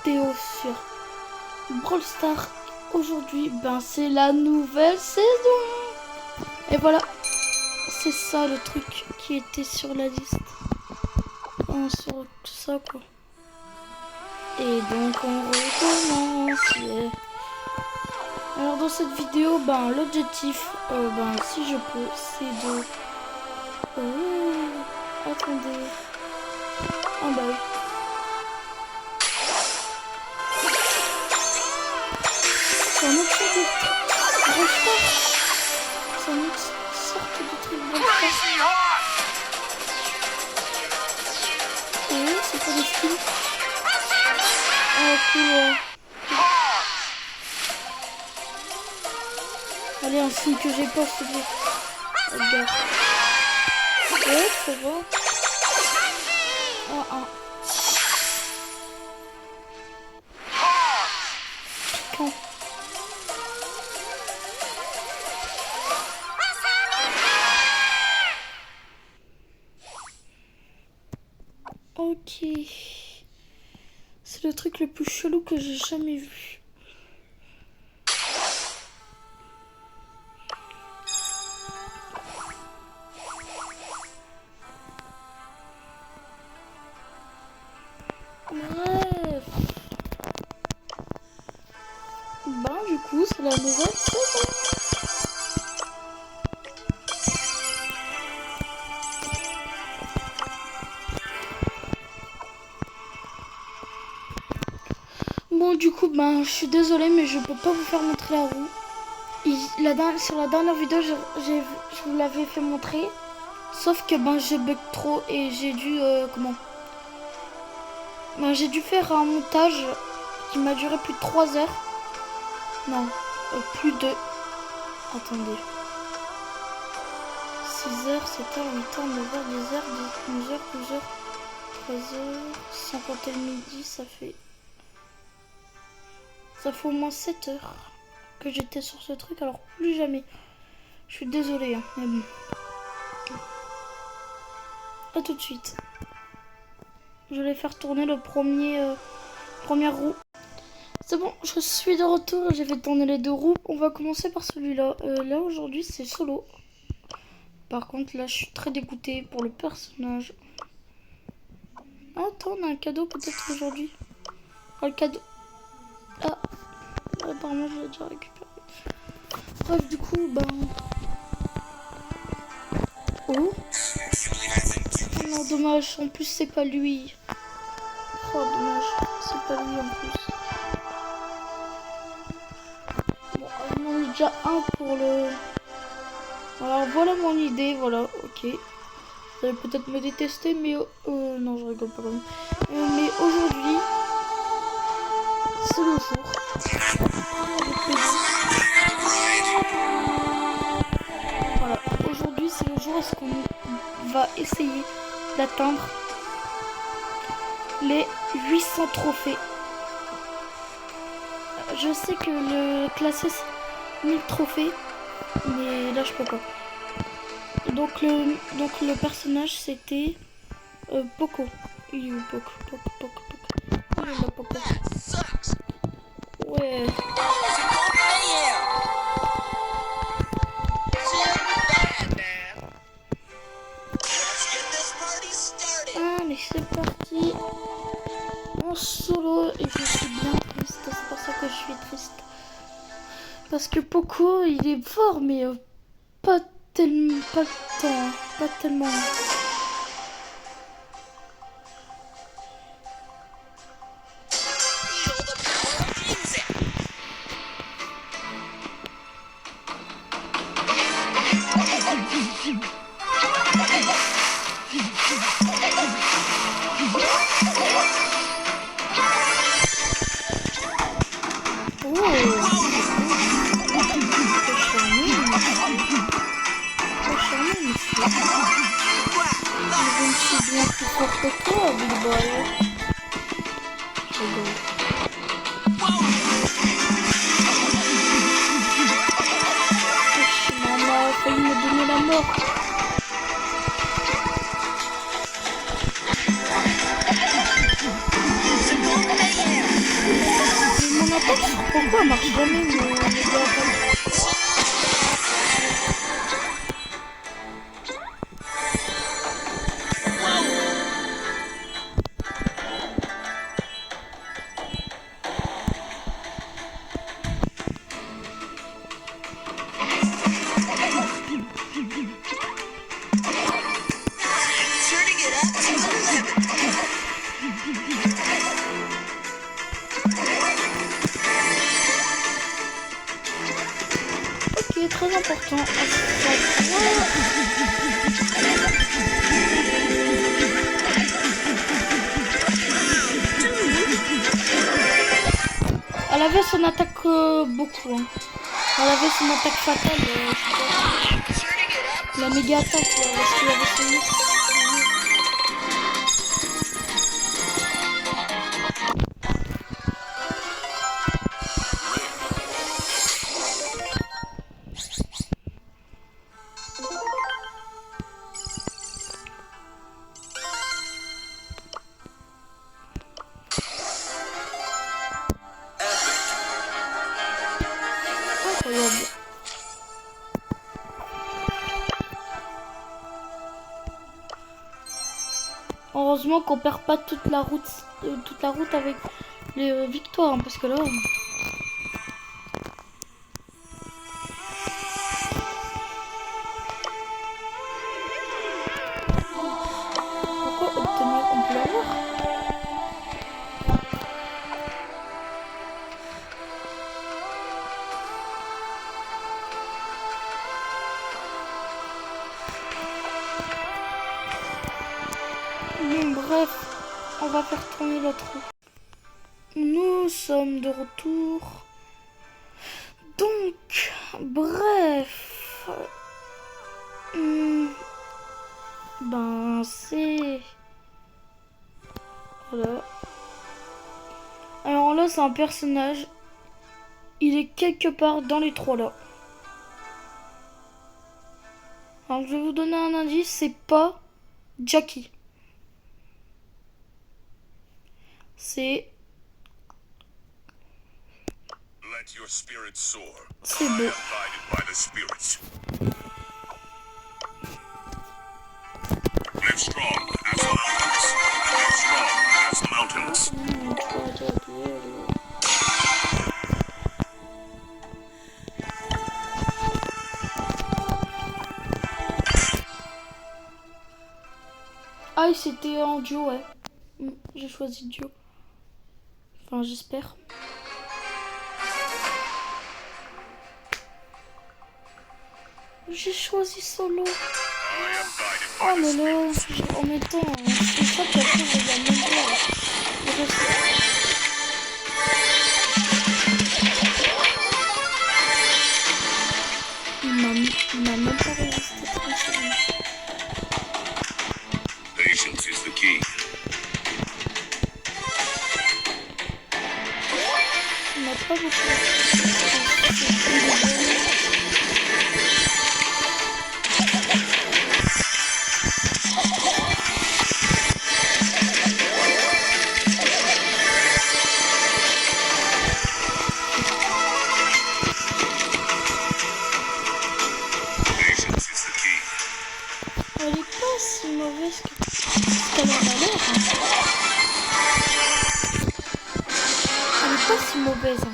vidéo sur Brawl Stars. Aujourd'hui, c'est la nouvelle saison. Et voilà, c'est ça le truc qui était sur la liste. Sur tout ça quoi. Et donc on recommence. Yeah. Alors dans cette vidéo, l'objectif, si je peux, c'est de... attendez. Ah bah oui. C'est un autre sorte de Brawl Stars. C'est une autre sorte de truc Brawl Stars. Et c'est pas des skins. Oh cool. Allez, un signe que j'ai pas, s'il te plaît. Regarde. Ouais, ça va. Ah. Piquant. Ok. C'est le truc le plus chelou que j'ai jamais vu. Bref. Du coup, c'est la nouvelle saison. Bon, du coup, je suis désolée, mais je peux pas vous faire montrer la roue. Sur la dernière vidéo, je vous l'avais fait montrer. Sauf que j'ai bug trop et j'ai dû j'ai dû faire un montage qui m'a duré plus de 3 heures. Non, plus de... Attendez. 6h, 7h, 8h, 9h, 10h, 11h, 12h, 13h, sans compter le midi, ça fait au moins 7 heures que j'étais sur ce truc, alors plus jamais. Je suis désolée, mais bon. A tout de suite. Je vais faire tourner le première roue. C'est bon, je suis de retour. J'ai fait tourner les 2 roues. On va commencer par celui-là. Là, aujourd'hui, c'est solo. Par contre, là, je suis très dégoûtée pour le personnage. Attends, on a un cadeau peut-être aujourd'hui. Oh, le cadeau. Ah, apparemment, je l'ai déjà récupéré. Bref, du coup, Oh non, dommage. En plus, c'est pas lui. Oh, dommage. C'est pas lui en plus. Bon, on en a déjà un pour le... Alors, voilà mon idée. Voilà, ok. Vous allez peut-être me détester, mais... non, je rigole pas quand même. Mais aujourd'hui, c'est le jour. Voilà, aujourd'hui, c'est le jour où est-ce qu'on va essayer d'atteindre les 800 trophées. Je sais que le classé c'est 1000 trophées, mais là je peux pas. Donc le personnage c'était Poco. Il est où Poco? Il est là, Poco. Ouais. Allez, c'est parti. En solo et je suis bien triste. C'est pour ça que je suis triste. Parce que Poco, il est fort, mais pas tellement. attaque, pourquoi elle marche jamais mon méga attaque? Ok, très important. Elle avait son attaque beaucoup. Hein. Elle avait son attaque fatale. La méga attaque, parce qu'il avait son ours. Incroyable. Heureusement qu'on perd pas toute la route avec les victoires, hein, parce que là. Pourquoi obtenir? On peut l'avoir. Bon, bref, on va faire tourner l'autre roue. Nous sommes de retour. Donc, bref. Ben, c'est... Voilà. Alors là, c'est un personnage. Il est quelque part dans les trois là. Alors, je vais vous donner un indice. C'est pas Jackie. C'est... C'est beau. Live strong as the mountains. Live strong as the mountains. Ah, c'était en duo, ouais. J'ai choisi duo. Enfin, j'espère. J'ai choisi solo. Oh là là, en mettant, c'est ça qu'après je vais même pas. Il m'a même pas résisté 30 secondes. Patience is the key. Il m'a pas beaucoup. Elle est pas si mauvaise qu'elle en a l'air. Elle est pas si mauvaise.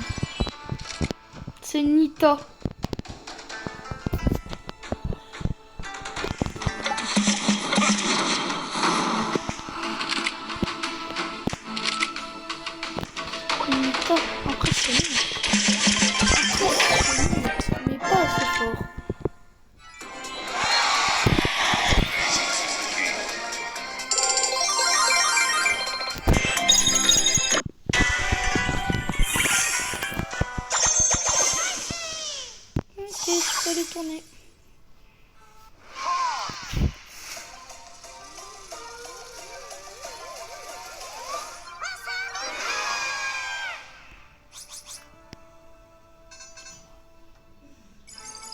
C'est Nita. Nita, impressionnante. Mais pas assez fort. Je peux aller tourner.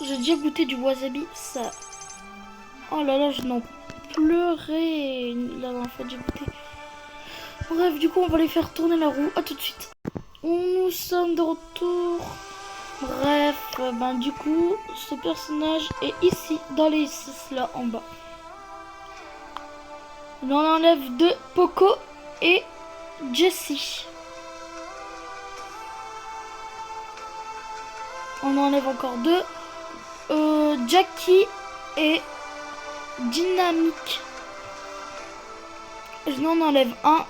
J'ai déjà goûté du wasabi, ça... Oh là là, je n'en pleurais la dernière fois que j'ai goûté. Bref, du coup, on va aller faire tourner la roue. À tout de suite. Nous sommes de retour. Bref, ben du coup, ce personnage est ici, dans les 6 là en bas. On en enlève 2, Poco et Jessie. On enlève encore 2, Jackie et Dynamique. Je n'en enlève un.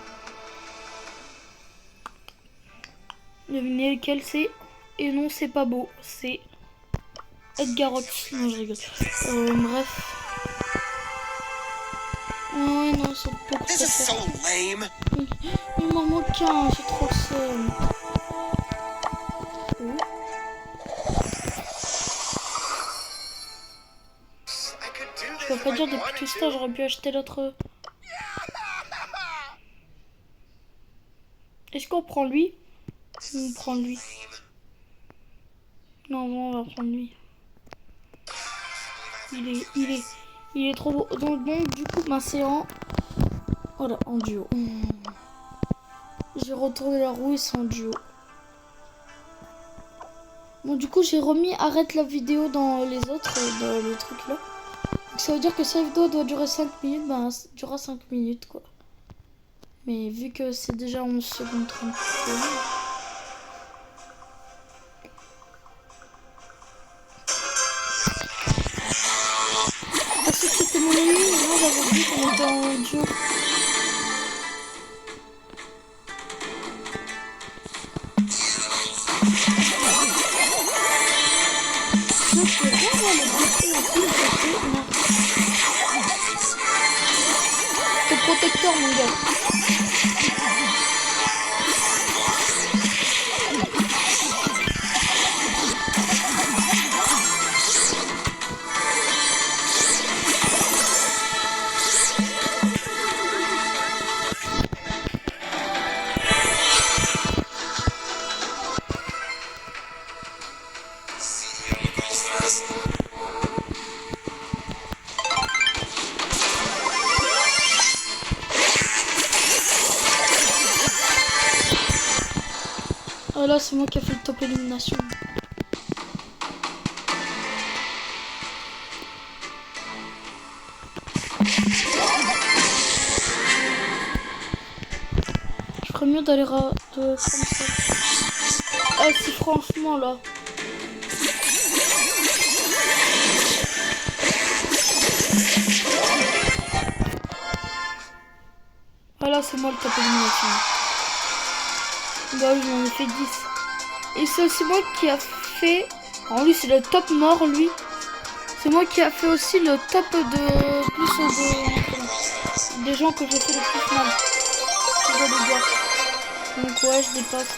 Devinez lequel c'est. Et non, c'est pas beau. C'est Edgarox. Non, je rigole. Bref. Oh non, c'est pas trop ça. Il m'en manque un. C'est trop seul. Oh. Je peux pas dire depuis tout ça, j'aurais pu acheter l'autre. Est-ce qu'on prend lui? On prend lui. Non, on va prendre lui. Il est trop beau. Donc du coup, ben, c'est en... Voilà, en duo. J'ai retourné la roue et c'est en duo. Bon, du coup, j'ai remis arrête la vidéo dans les autres, dans le truc là. Donc, ça veut dire que si la vidéo doit durer 5 minutes, ben, ça durera 5 minutes, quoi. Mais vu que c'est déjà 11 secondes 30. Parce que c'était mon ami, moi j'avais dit qu'on était en duo. C'est protecteur mon gars. Ah là c'est moi qui ai fait le top élimination. Je ferais mieux d'aller comme ça. Ah si franchement là. Voilà, c'est moi le top élimination. Bah oui, j'en ai fait 10. Et c'est aussi moi qui a fait... Alors lui, c'est le top mort, lui. C'est moi qui a fait aussi le top de... des gens que j'ai fait le plus mal. Donc ouais, je dépasse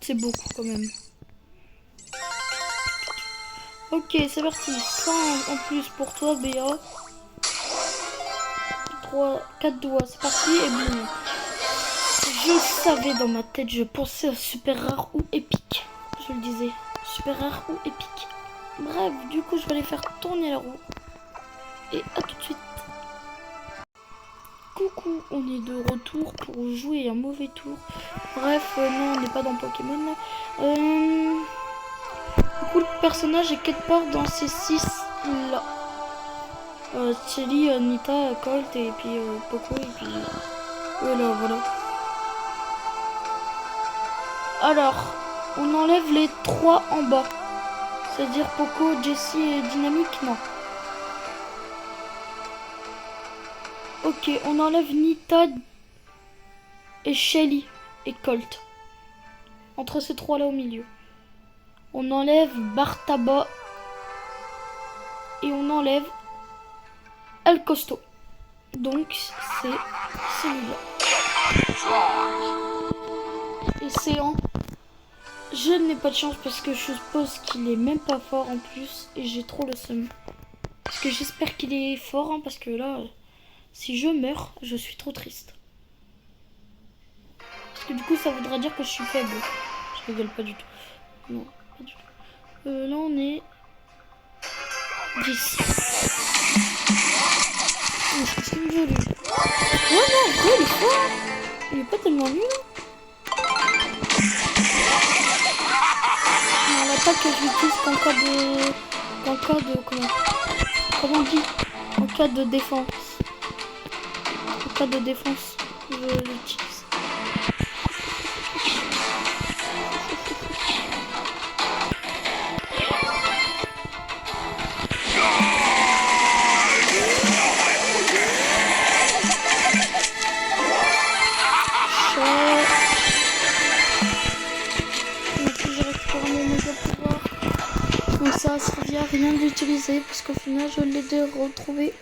C'est beaucoup quand même. Ok, c'est parti. 100 en plus pour toi, BA. 4 doigts, c'est parti et boum. Je savais dans ma tête, je pensais à super rare ou épique. Je le disais, super rare ou épique. Bref, du coup, je vais aller faire tourner la roue. Et à tout de suite. Coucou, on est de retour pour jouer un mauvais tour. Bref, non, on n'est pas dans Pokémon. Du coup, le personnage est quelque part dans ces 6 là. Shelly, Nita, Colt et puis Poco et puis voilà. Alors, on enlève les 3 en bas. C'est-à-dire Poco, Jessie et Dynamique, non. Ok, on enlève Nita et Shelly et Colt. Entre ces 3 là au milieu. On enlève Bartaba et on enlève El Costo. Donc c'est celui-là. Et c'est en... Je n'ai pas de chance parce que je suppose qu'il est même pas fort en plus. Et j'ai trop le seum. Parce que j'espère qu'il est fort. Hein, parce que là, si je meurs, je suis trop triste. Parce que du coup, ça voudra dire que je suis faible. Je rigole pas du tout. Non, pas du tout. Là, on est... 10. Oh, c'est ce qu'il me veut, lui. est pas tellement nul. L'attaque que j'utilise qu'en cas de... Comment on dit? En cas de défense. En cas de défense, je l'utilise. Donc ça servir à rien d'utiliser parce qu'au final je l'ai déjà retrouvé.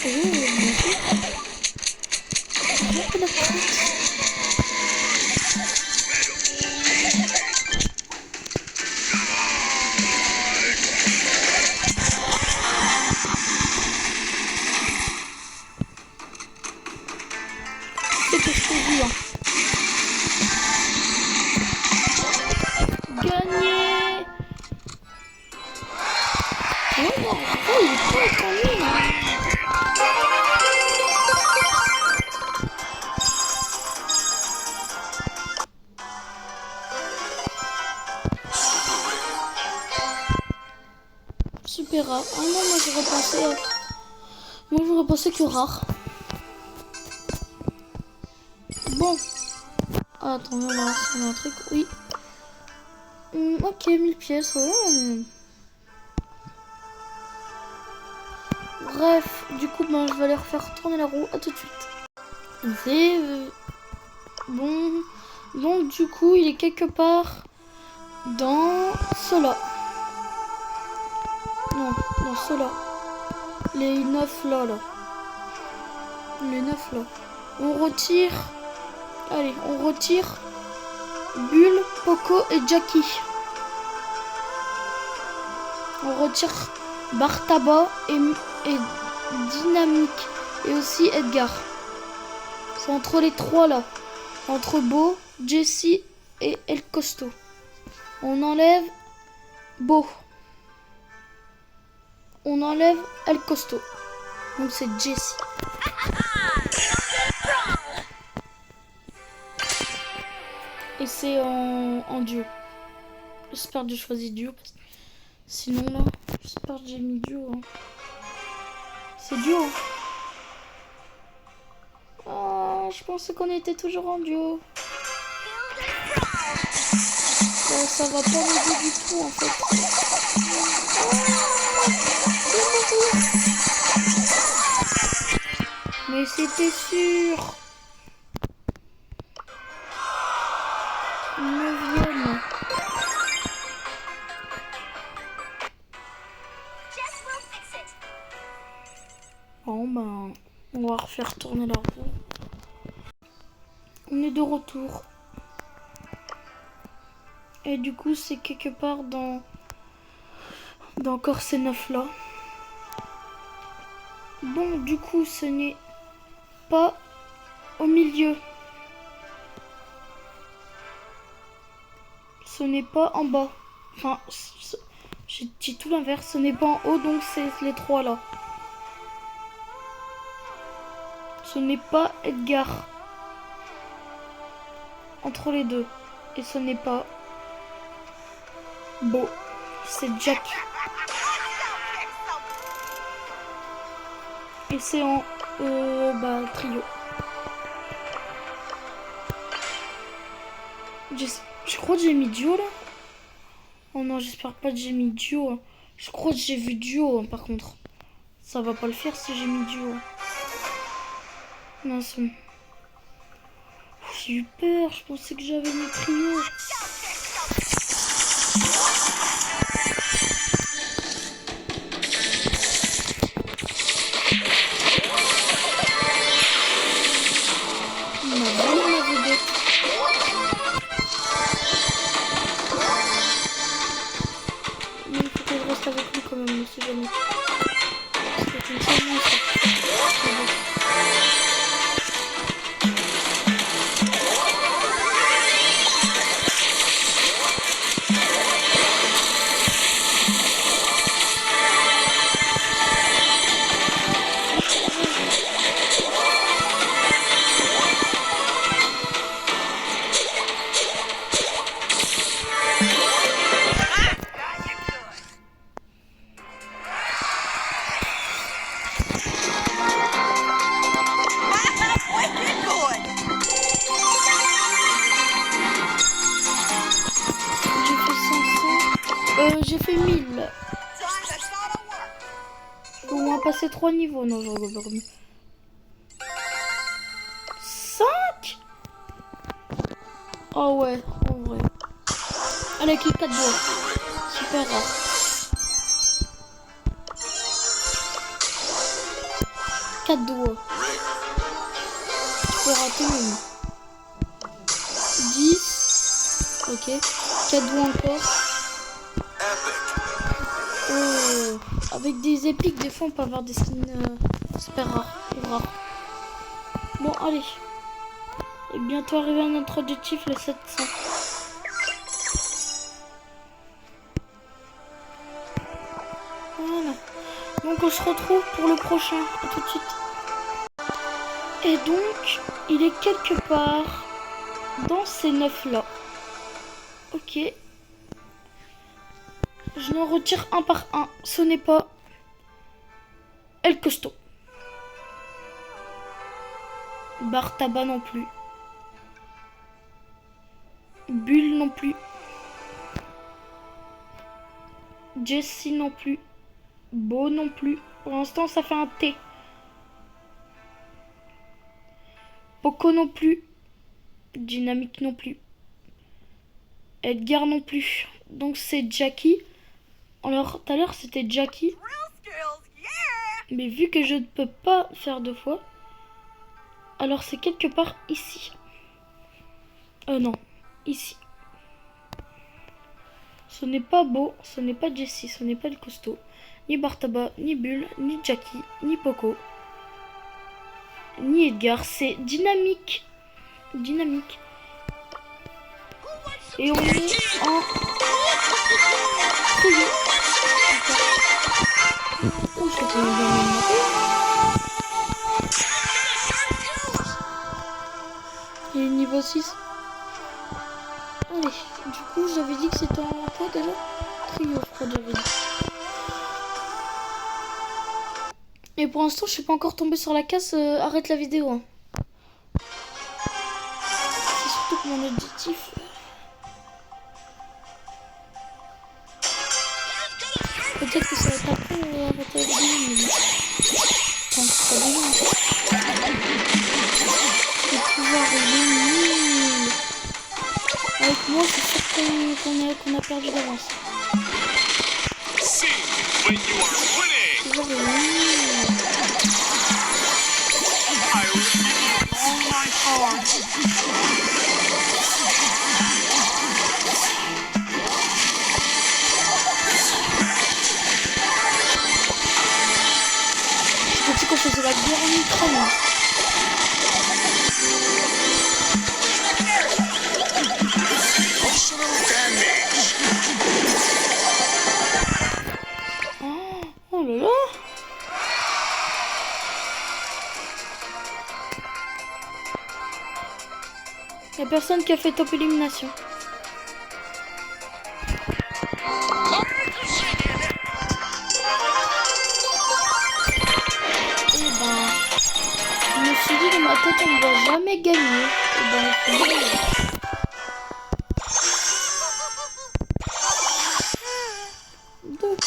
Oh, c'est que je t'ai vu, hein. Gagné. Oh non, il est pas gagné, hein. Super rare. Ah non, moi j'aurais pensé que rare. Bon. Ah, attends, on va voir si on a un truc. Oui. Ok, 1000 pièces. Ouais. Bref, du coup, ben, je vais aller refaire tourner la roue. À tout de suite. Et bon. Donc, du coup, il est quelque part dans cela. Non, dans cela. Les 9 là. Les 9 là. On retire. Allez, on retire Bull, Poco et Jackie. On retire Bartaba et Dynamique. Et aussi Edgar. C'est entre les trois là. Entre Beau, Jessie et El Costo. On enlève Beau. On enlève El Costo. Donc c'est Jessie. Et c'est en duo. J'espère que j'ai choisi duo. Sinon là, j'espère que j'ai mis duo. Hein. C'est duo. Hein. Oh, je pensais qu'on était toujours en duo. Oh, ça va pas m'aider du tout en fait. Oh, mais c'était sûr. 9e. Bon ben, on va refaire tourner la roue. On est de retour. Et du coup, c'est quelque part dans encore ces 9 là. Bon, du coup, ce n'est pas au milieu. Ce n'est pas en bas. Enfin, j'ai dit tout l'inverse. Ce n'est pas en haut, donc c'est les 3 là. Ce n'est pas Edgar. Entre les deux. Et ce n'est pas Beau. C'est Jack. Et c'est en trio. Je crois que j'ai mis duo là. Oh non, j'espère pas que j'ai mis duo. Hein. Je crois que j'ai vu duo hein, par contre. Ça va pas le faire si j'ai mis duo. Mince. J'ai eu peur, je pensais que j'avais mis trio. Avec lui quand même, monsieur jamais. C'est une chance, ça. passer 3 niveaux. Non, je rigole. 5. Oh ouais, en vrai. Allez, clique 4 doigts. Super rare. 4 doigts. Tu peux rater même. 10. Ok. 4 doigts encore. Oh. Avec des épiques, des fois on peut avoir des skins super rares. Ou rares. Bon, allez. Et bientôt arrivé à notre objectif, les 700. Voilà. Donc on se retrouve pour le prochain. À tout de suite. Et donc, il est quelque part dans ces 9 là. Ok. Je n'en retire un par un. Ce n'est pas El Costaud. Bar tabac non plus. Bulle non plus. Jessie non plus. Beau non plus. Pour l'instant, ça fait un T. Poco non plus. Dynamique non plus. Edgar non plus. Donc c'est Jackie. Alors tout à l'heure c'était Jackie. Mais vu que je ne peux pas faire 2 fois, alors c'est quelque part ici. Non, ici. Ce n'est pas Beau, ce n'est pas Jessie, ce n'est pas le costaud. Ni Bartaba, ni Bulle, ni Jackie, ni Poco, ni Edgar. C'est Dynamique. Dynamique. Et on est en trio. Oh, je sais pas bien monter. Il est niveau 6. Allez, du coup, j'avais dit que c'était en quoi déjà? Trio, je crois que j'avais dit. Et pour l'instant, je suis pas encore tombée sur la casse. Arrête la vidéo. Hein. C'est surtout que mon objectif. Peut-être que ça va être après arrêter la vidéo, mais tant que c'est pas bien. Le pouvoir est nul. Avec moi, c'est sûr qu'on a perdu d'avance. Le pouvoir est nul. Je quand je faisais la guerre en Ukraine. Oh là là. Il n'y a personne qui a fait top élimination. Je me suis dit dans ma tête on ne va jamais gagner. Et ben deux.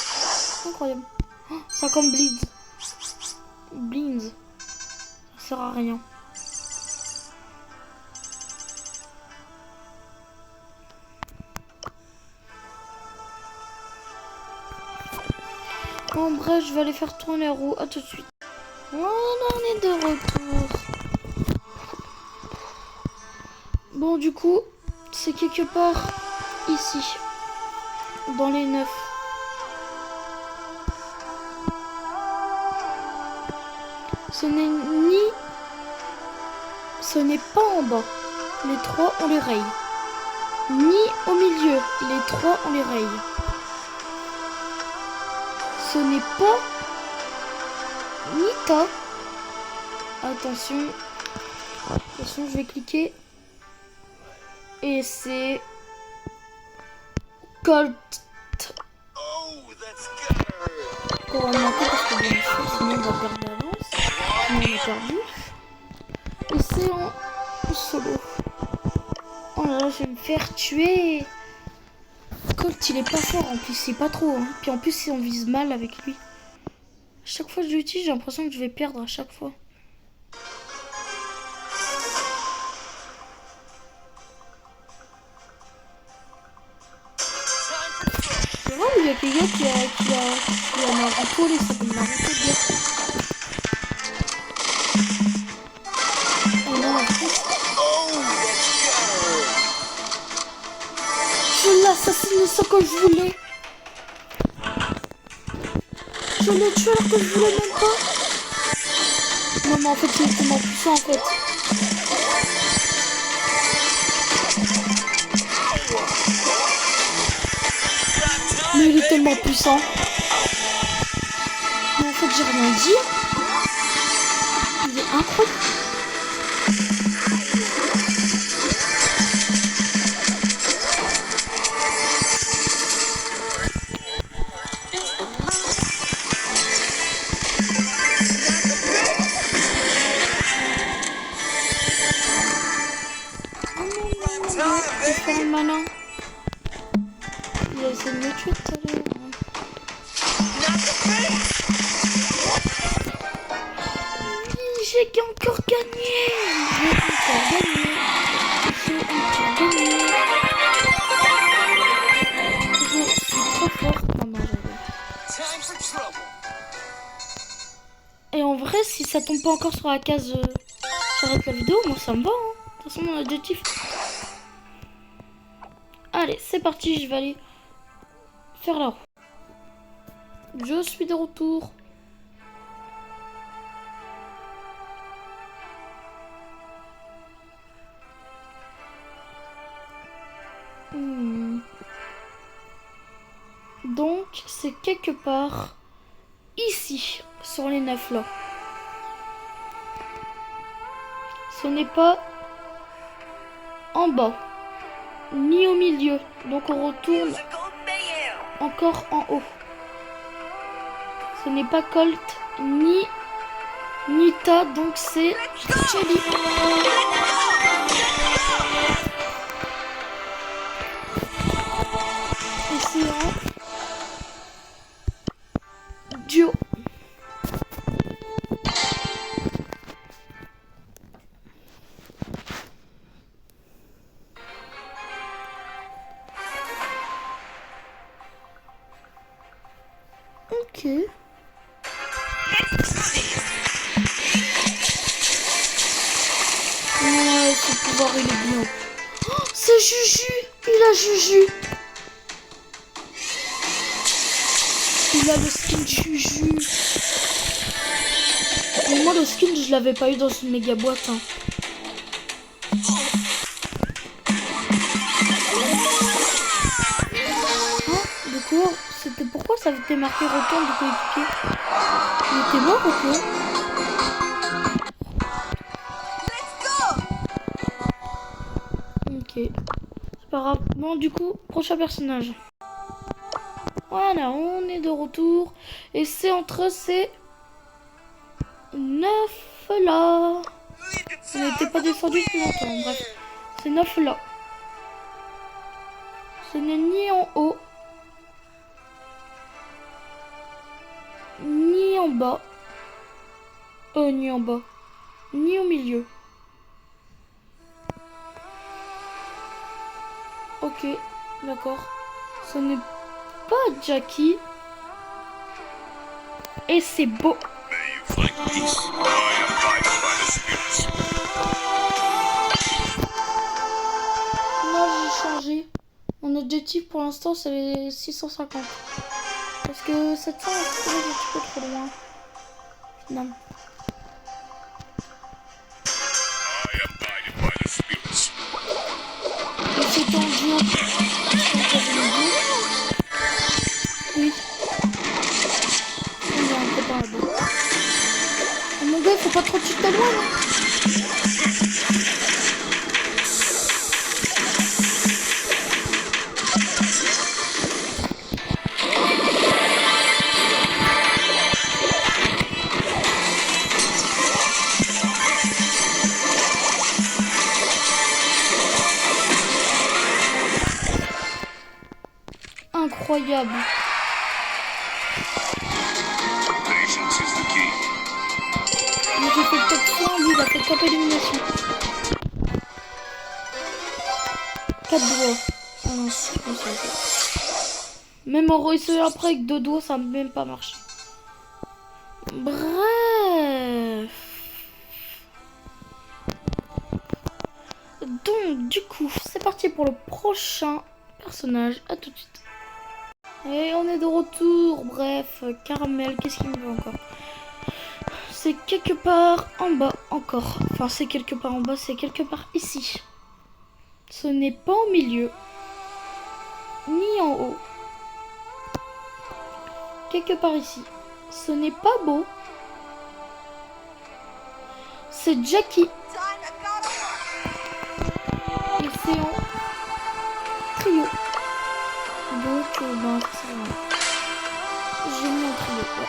Incroyable. Oh, ça comme Blitz. Blitz. Ça sert à rien. En bref, je vais aller faire tourner la roue. A tout de suite. Voilà, on est de retour. Bon, du coup, c'est quelque part ici, dans les 9. Ce n'est pas en bas. Les 3, on les raye. Ni au milieu. Les 3, on les raye. Ce n'est pas Nita. Attention. Attention, je vais cliquer. Et c'est Colt. On va manquer parce que bien sûr, sinon on va perdre d'avance. Sinon on a perdu. Et c'est en solo. Oh là là, je vais me faire tuer. Colt, il est pas fort en plus, c'est pas trop. Hein. Puis en plus, si on vise mal avec lui, Chaque fois que je l'utilise, j'ai l'impression que je vais perdre à chaque fois. C'est vrai, il y a quelqu'un qui a Naruto, il s'appelle Naruto, le gars. Oh non, en plus. Je l'assassine sans que je voulais. Je l'ai tué alors que je voulais même pas. Non mais en fait il est tellement puissant en fait. Mais il est tellement puissant. Mais en fait j'ai rien dit. Il est incroyable. Le malin. Il a essayé de me tuer tout à l'heure. Oui, j'ai encore gagné. J'ai encore gagné. Je suis trop forte. Maman, j'avais. Et en vrai, si ça tombe pas encore sur la case, j'arrête la vidéo. Moi, ça me va. Hein. De toute façon, mon objectif. Allez, c'est parti, je vais aller faire la roue. Je suis de retour. Donc, c'est quelque part ici, sur les 9 là. Ce n'est pas en bas. Ni au milieu, donc on retourne encore en haut. Ce n'est pas Colt ni Nita, donc c'est Shelly. Et c'est en duo. Ok. Ouais, ce pouvoir il est bien. Oh, c'est Juju. Il a Juju. Il a le skin Juju. Et moi le skin je l'avais pas eu dans une méga boîte. Hein. De quoi? C'était pourquoi ça avait été marqué retour de coéquipier? Il était mort ou quoi? Ok. C'est pas grave. Bon, du coup, prochain personnage. Voilà, on est de retour. Et c'est entre ces 9 là. On n'était pas descendu plus longtemps. Bref, ces 9 là. Ce n'est ni en haut, ni en bas. Ni en bas. Ni au milieu. Ok, d'accord. Ce n'est pas Jackie. Et c'est beau. Moi j'ai changé. Mon objectif pour l'instant c'est les 650. Parce que 700 c'est un petit peu trop loin. Finalement. Et c'est en duo. Oui. Il y a un copain là-bas. Oh mon gars, il faut pas trop tuer ta loin là. Incroyable. Patience is top élimination. 4 doigts. Oh non, c'est comme ça. Même en réussir après avec 2 doigts, ça n'a même pas marché. Bref. Donc, du coup, c'est parti pour le prochain personnage. À tout de suite. Et on est de retour. Bref, Caramel, qu'est-ce qu'il me veut encore? C'est quelque part en bas encore. Enfin, c'est quelque part en bas, c'est quelque part ici. Ce n'est pas au milieu, ni en haut. Quelque part ici. Ce n'est pas beau. C'est Jackie. Et c'est en trio. Donc, ben, c'est vrai. J'ai mis en trio, ouais.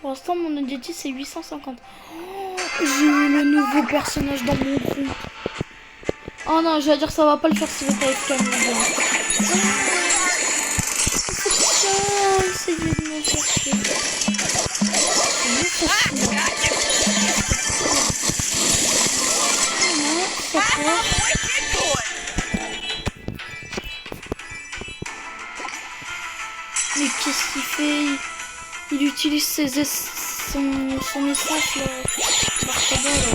Pour l'instant, mon objectif, c'est 850. Oh, j'ai eu le nouveau personnage dans mon groupe. Oh non, je vais dire ça va pas le faire si vous êtes AFK. C'est de me chercher. Mais qu'est-ce qu'il fait? Il utilise son essence là. Bartaba, là.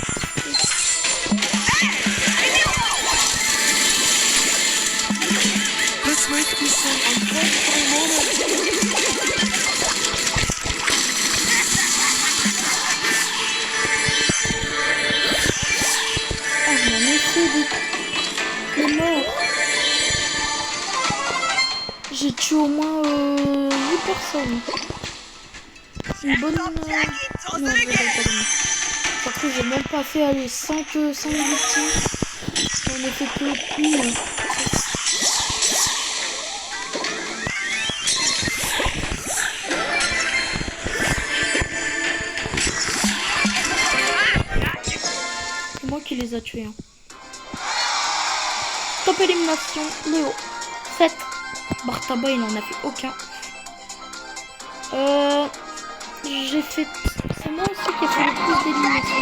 Let's make this an unforgettable moment. Ah, j'en ai fait des morts. J'ai tué au moins 8 personnes. C'est une bonne... Non, je vais pas donner. Surtout, j'ai même pas fait aller 5 victimes. J'en ai fait que une. C'est moi qui les a tués. Hein. Top élimination, Léo. 7. Bartaba, il en a fait aucun. J'ai fait... C'est moi aussi qui ai fait le plus d'élimination.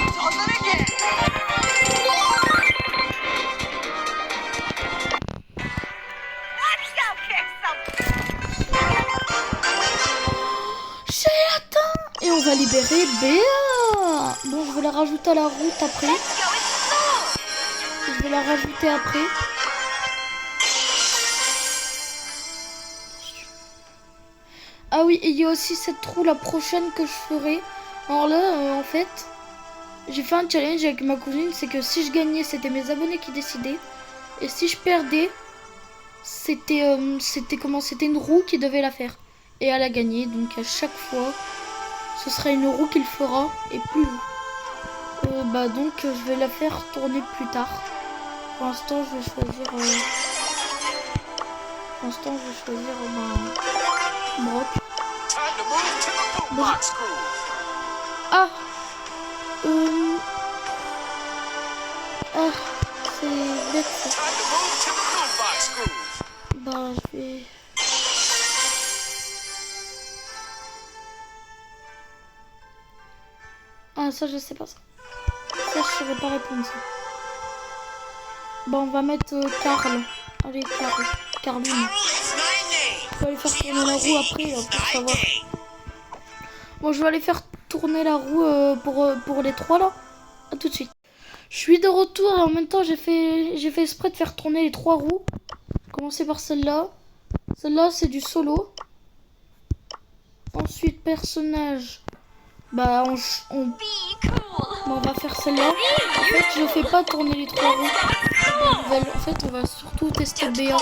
J'ai atteint. Et on va libérer Béa. Bon, je vais la rajouter à la route après. Je vais la rajouter après. Ah oui, et il y a aussi cette roue la prochaine que je ferai. Alors là, en fait, j'ai fait un challenge avec ma cousine. C'est que si je gagnais, c'était mes abonnés qui décidaient. Et si je perdais, c'était une roue qui devait la faire. Et elle a gagné. Donc à chaque fois, ce sera une roue qu'il fera et plus vous. Donc je vais la faire tourner plus tard. Pour l'instant, je vais choisir... Brock. Ah, c'est bête ça. Bah, je vais... Ah, ça, je sais pas ça. Ça, je saurais pas répondre ça. Bah, on va mettre Carl. Allez, Carl. Carline. Je vais aller faire tourner la roue après, là, pour savoir. Bon, je vais aller faire tourner la roue pour les 3 là. A tout de suite. Je suis de retour et en même temps j'ai fait exprès de faire tourner les 3 roues. Commencer par celle-là. Celle-là c'est du solo. Ensuite personnage. Bah on va faire celle-là. En fait je fais pas tourner les 3 roues. En fait on va surtout tester Béa.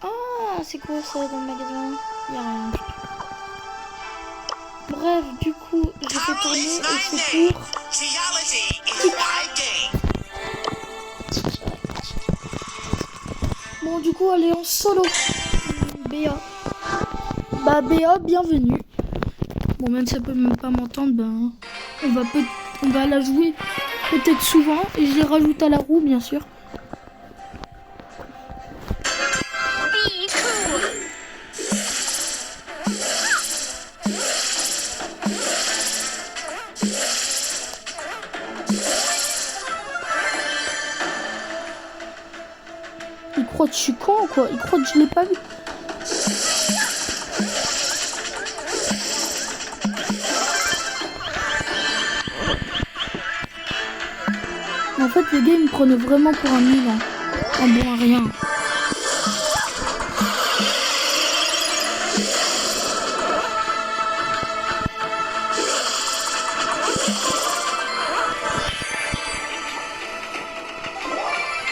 Ah c'est quoi ça dans le magasin? Y'a rien. Bref, du coup, j'ai fait tourner et c'est pour... Bon, du coup, elle est en solo. Béa. Bah, Béa, bienvenue. Bon, même si elle peut même pas m'entendre, ben, on va la jouer peut-être souvent. Et je les rajoute à la roue, bien sûr. croit que je suis con quoi. Il croit que je l'ai pas vu. En fait, les gars, ils me prenaient vraiment pour un nul. Un bon à rien.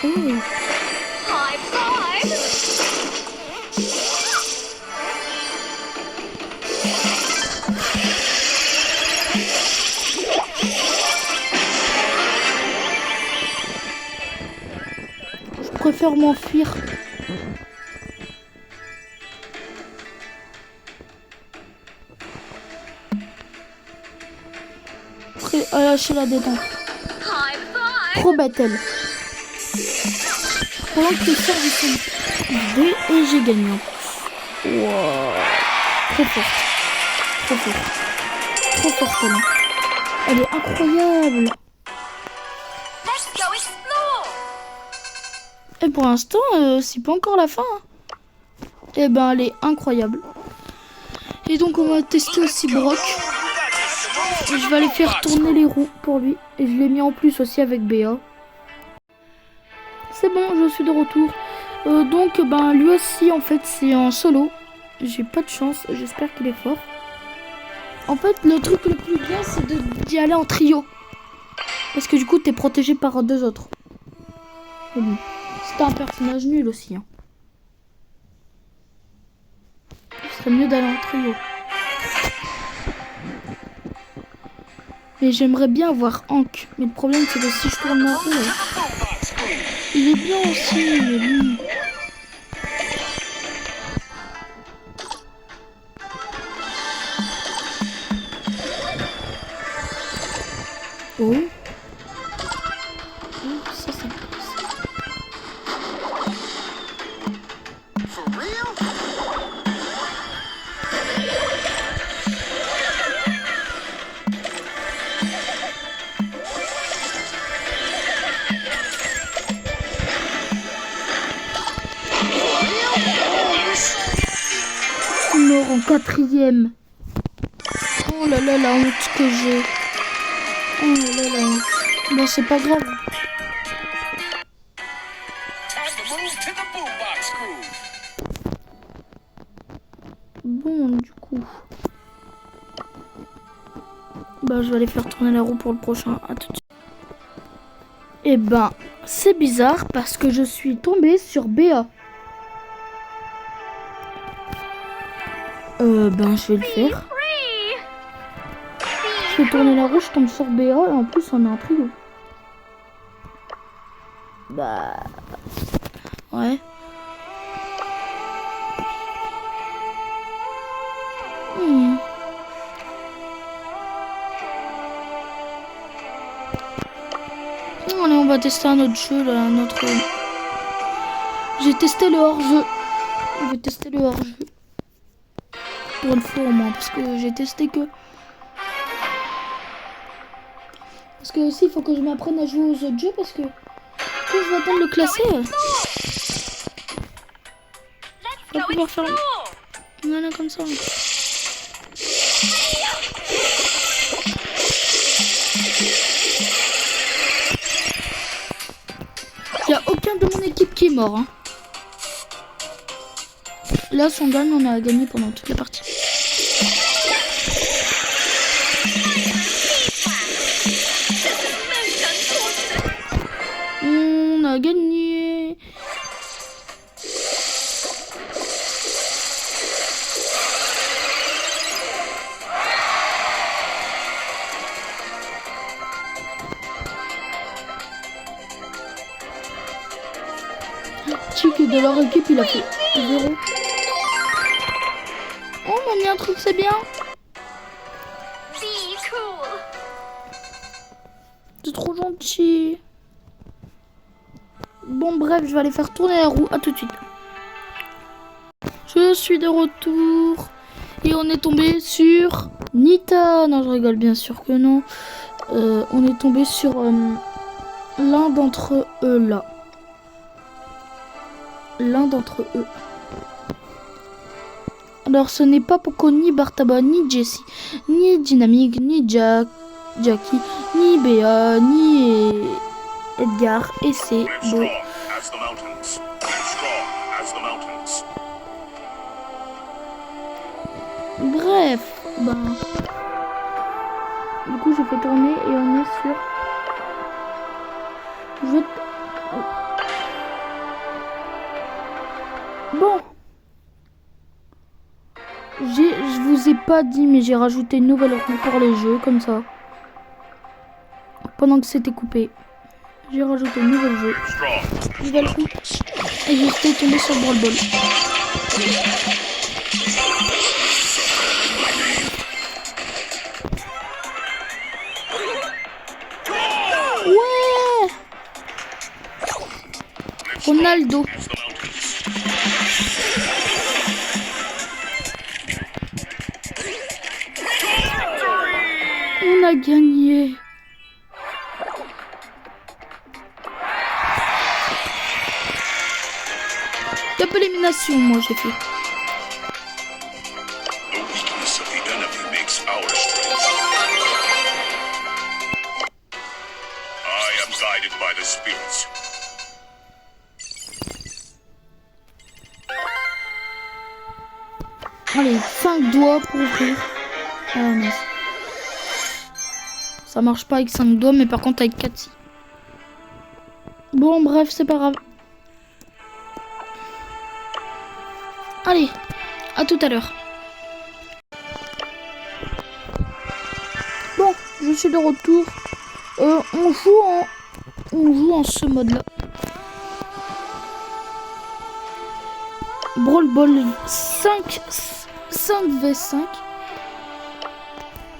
Oh. Je préfère m'enfuir. À lâcher la détente. Trop bête elle. Pendant que les sœurs sont idées et j'ai gagné. Wow. Trop forte. Trop forte. Trop forte elle. Elle est incroyable. Et pour l'instant, c'est pas encore la fin. Hein. Et ben elle est incroyable. Et donc on va tester aussi Brock. Et je vais aller faire tourner les roues pour lui. Et je l'ai mis en plus aussi avec Béa. C'est bon, je suis de retour. Donc ben lui aussi en fait c'est en solo. J'ai pas de chance, j'espère qu'il est fort. En fait le truc le plus bien c'est d'y aller en trio. Parce que du coup t'es protégé par deux autres. Mais bon, c'est un personnage nul aussi. Hein. Ce serait mieux d'aller en trio. Mais j'aimerais bien avoir Hank. Mais le problème c'est que si je tourne en haut, il est bien aussi, mais bon. Oh. Oh, ça c'est mort en quatrième. Oh là là, la honte que j'ai. Oh là là, la honte. Bon, c'est pas grave. Bon, du coup. Bah, je vais aller faire tourner la roue pour le prochain. À tout de suite. Et ben, c'est bizarre parce que je suis tombée sur Béa. Ben, je vais le faire. Je fais tourner la roue, je tombe sur Béa et en plus on a un trio. Bah... Ouais. Allez, on va tester un autre jeu là, un autre... J'ai testé le hors-jeu. Je vais tester le hors-jeu. Pour une fois au moins, parce que j'ai testé que... Parce que aussi, il faut que je m'apprenne à jouer aux autres jeux, parce que... Quand je vais attendre le classer... Je vais pouvoir faire... Voilà, comme ça. Il n'y a aucun de mon équipe qui est mort. Hein. Là, si on gagne, on a gagné pendant toute la partie. On a gagné. Chick de leur équipe, il a fait 0. Oh, on a mis un truc, c'est bien. C'est trop gentil. Bon, bref, je vais aller faire tourner la roue. À tout de suite. Je suis de retour. Et on est tombé sur Nita. Non, je rigole, bien sûr que non. On est tombé sur l'un d'entre eux là. l'un d'entre eux. Alors ce n'est pas Poco, ni Bartaba, ni Jessie, ni Dynamique, ni Jackie, ni Béa, ni Edgar, et c'est Live Beau. strong as the mountains. Live strong as the mountains. Bref, ben... Du coup j'ai fait tourner et on est sur... Bon. Je vous ai pas dit, mais j'ai rajouté une nouvelle roue pour les jeux, comme ça. Pendant que c'était coupé. J'ai rajouté une nouvelle jeu. Strong as the Nouvelle roue. mountains. Et j'étais tombé sur le Brawl Ball. Ouais! Ronaldo. As the mountains. On a gagné. Top élimination, moi j'ai fait. The weakness of the enemy makes our strength. I am guided by the spirits. Allez, 5 doigts pour ouvrir. Ah mince. Ça marche pas avec 5 doigts, mais par contre avec 4 si. Bon, bref, c'est pas grave. Allez, à tout à l'heure. Bon, je suis de retour. On joue en ce mode-là. Brawl Ball 5v5.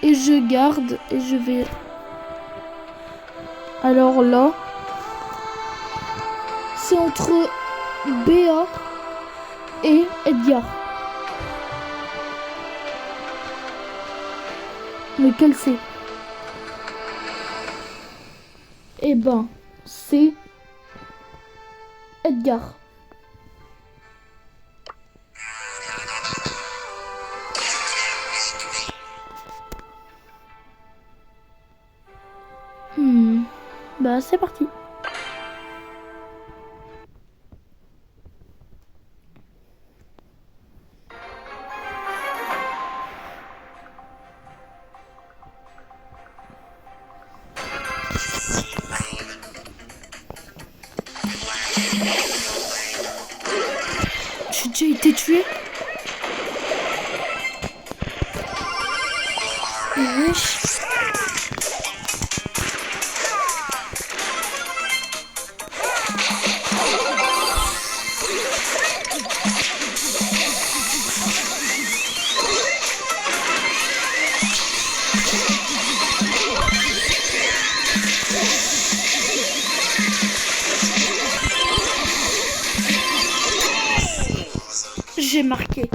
Et je garde et je vais... Alors là, c'est entre Béa et Edgar. Lequel c'est? Eh ben, c'est Edgar. Bah c'est parti. J'ai déjà été tué. Wesh. J'ai marqué.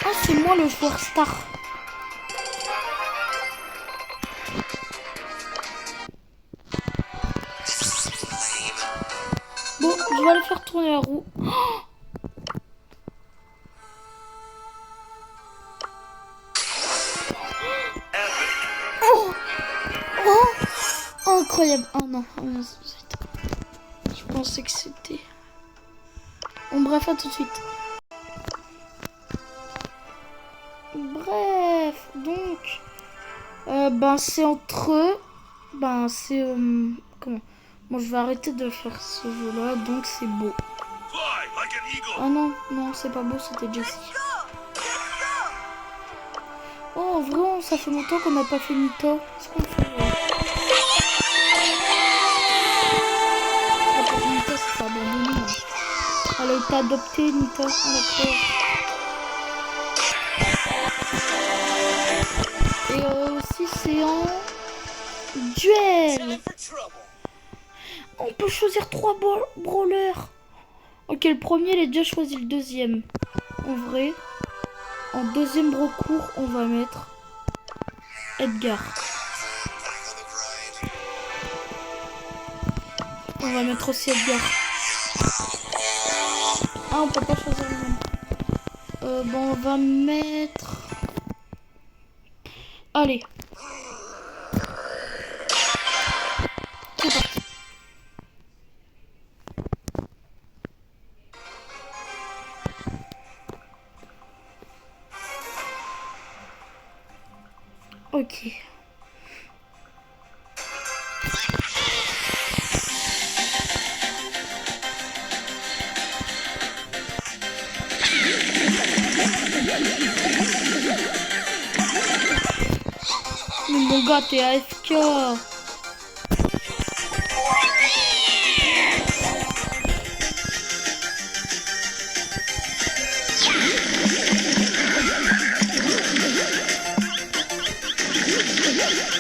Ah, c'est moi le joueur star. Bon, je vais aller faire tourner la roue. Oh, oh, oh, incroyable. Oh non, oh non, je pensais que c'était... Bon, bref, à tout de suite. Bref, donc... ben, c'est entre eux. Ben, c'est... comment? Bon, je vais arrêter de faire ce jeu-là, donc c'est Beau. Fly like an eagle. Ah non, non, c'est pas Beau, c'était Jessie. Oh, vraiment, ça fait longtemps qu'on n'a pas fait Nita. Est-ce qu'on fait... Ah, pour Nita, c'est pas abandonné. Hein. Elle a été adoptée, Nita. Ah, la pauvre. Et aussi c'est en duel. On peut choisir 3 brawlers. Ok, le premier, il est déjà choisi. Le deuxième, en vrai, en deuxième recours, on va mettre Edgar. On va mettre aussi Edgar. Ah, on peut pas choisir le même. Bon, on va mettre... Allez. C'est parti. Ok. Mais mon gars, t'es AFK.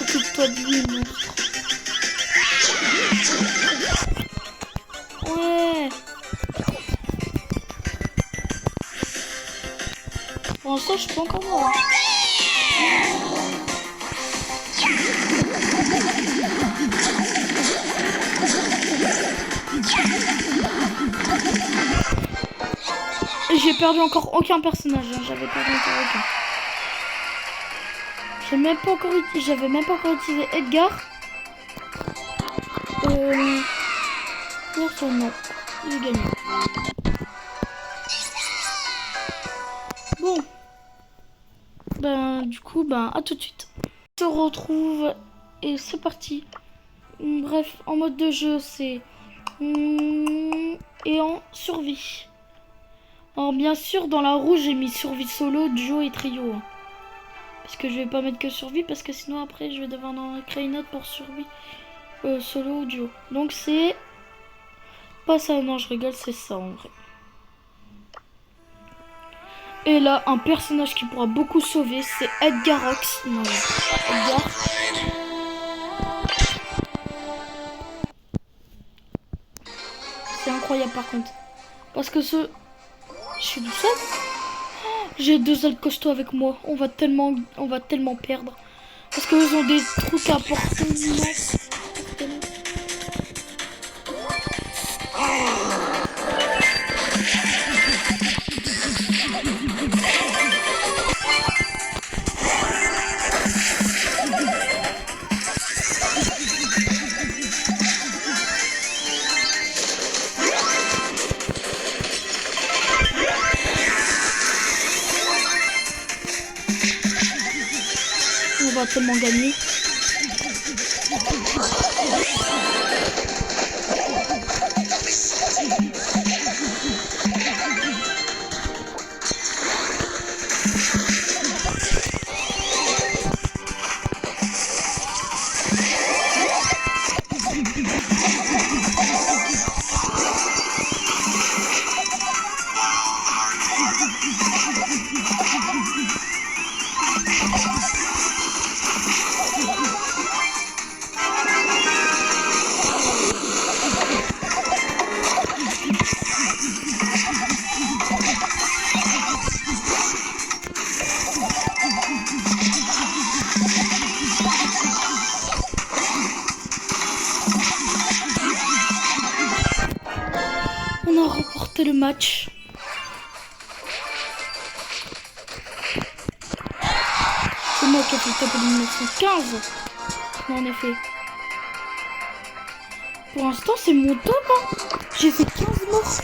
Occupe-toi de lui, monstre. Ouais. Pour l'instant, je peux encore voir. J'ai perdu encore aucun personnage, hein. J'avais perdu encore aucun. J'avais même pas encore utilisé Edgar. Personne, non. J'ai gagné. Bon. Ben, du coup, ben, à tout de suite. On se retrouve et c'est parti. Bref, en mode de jeu, c'est... Et en survie. Alors, bien sûr, dans la rouge, j'ai mis survie solo, duo et trio. Parce que je vais pas mettre que survie, parce que sinon, après, je vais devoir en créer une autre pour survie solo ou duo. Donc, c'est... Pas ça, non, je rigole, c'est ça, en vrai. Et là, un personnage qui pourra beaucoup sauver, c'est Edgarox. Non, Edgar. C'est incroyable par contre. Parce que ce... Je suis tout seul. J'ai 2 altes costauds avec moi. On va tellement perdre. Parce qu'eux ont des trucs à porter. On va tellement gagner. On a remporté le match. C'est moi qui ai fait le top de 1915. Non, en effet. Pour l'instant, c'est mon top. Hein. J'ai fait 15 morts.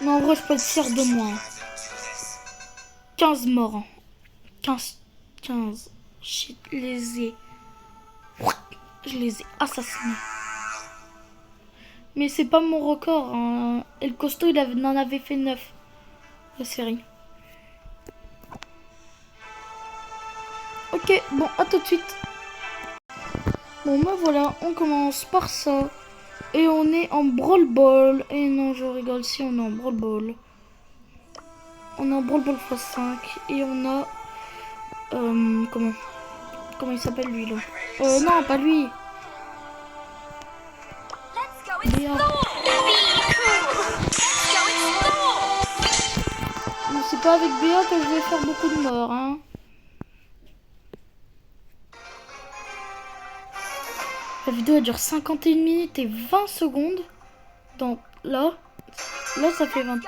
Non, en vrai, je peux être fier de moi. 15 morts. 15. Je les ai assassinés. Mais c'est pas mon record. Hein. Et le costaud, il en avait fait 9. La série. Ok, bon, à tout de suite. Bon, bah voilà, on commence par ça. Et on est en Brawl Ball. Et non, je rigole, si on est en Brawl Ball. On a Brawl Ball x5 et on a comment il s'appelle lui là? Non, pas lui. Léa. Mais c'est pas avec Béa que je vais faire beaucoup de morts, hein. La vidéo elle dure 51 minutes et 20 secondes. Donc là ça fait 20.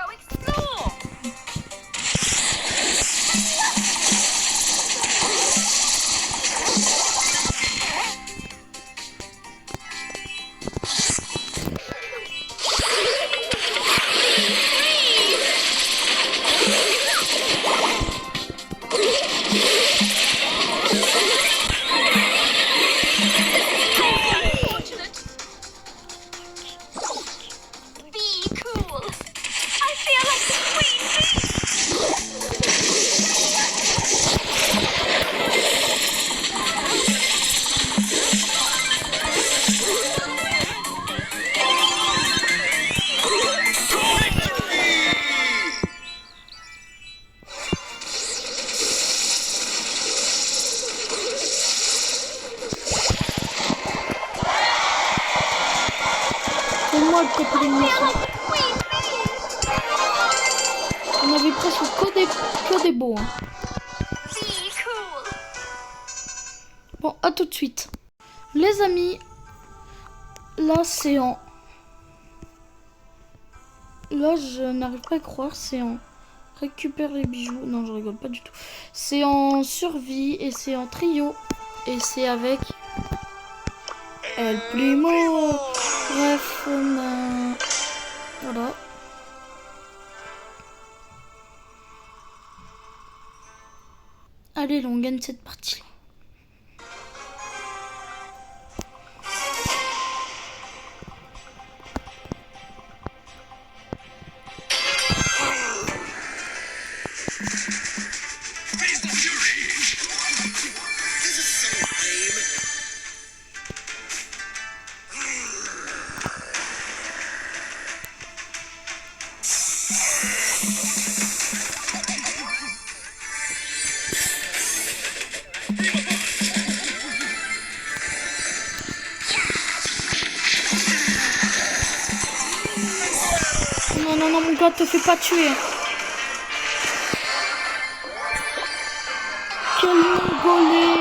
C'est moi le top de l'émission. On avait presque que des beaux. Hein. Bon, à tout de suite. Les amis, là c'est en... Là je n'arrive pas à croire, c'est en... Récupère les bijoux. Non, je rigole pas du tout. C'est en survie et c'est en trio. Et c'est avec... El Primo. Bref, voilà. Allez, on gagne cette partie. Non, mon gars, te fais pas tuer. Quel mongolais.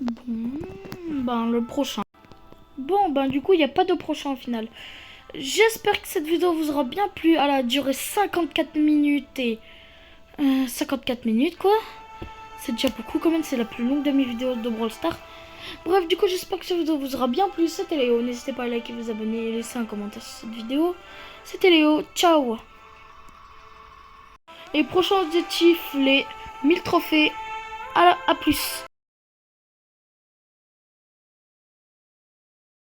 Bon, ben le prochain. Bon, ben du coup, il n'y a pas de prochain au final. J'espère que cette vidéo vous aura bien plu. Elle a duré 54 minutes et... 54 minutes, quoi. C'est déjà beaucoup quand même, c'est la plus longue de mes vidéos de Brawl Stars. Bref, du coup, j'espère que cette vidéo vous aura bien plu. C'était Léo. N'hésitez pas à liker, vous abonner et laisser un commentaire sur cette vidéo. C'était Léo. Ciao. Et prochain objectif, les 1000 trophées. À plus.